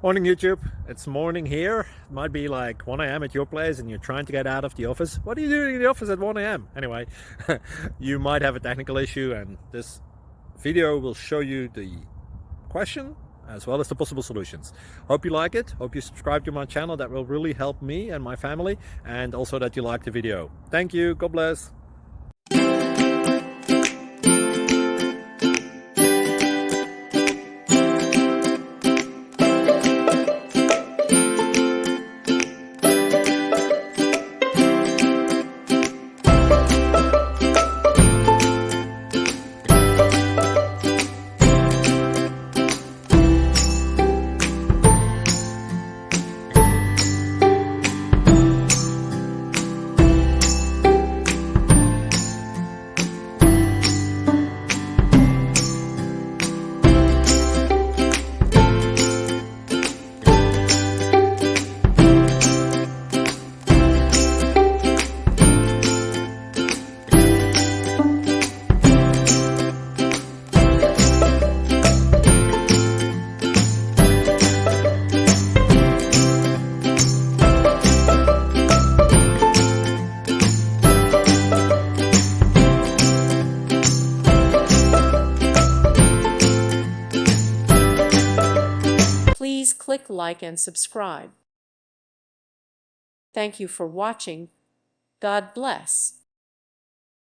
Morning YouTube, it's morning here. It might be like 1 a.m. at your place and you're trying to get out of the office. What are you doing in the office at 1 a.m.? Anyway, you might have a technical issue and this video will show you the question as well as the possible solutions. Hope you like it, hope you subscribe to my channel. That will really help me and my family, and also that you like the video. Thank you, God bless. Please click like and subscribe. Thank you for watching. God bless.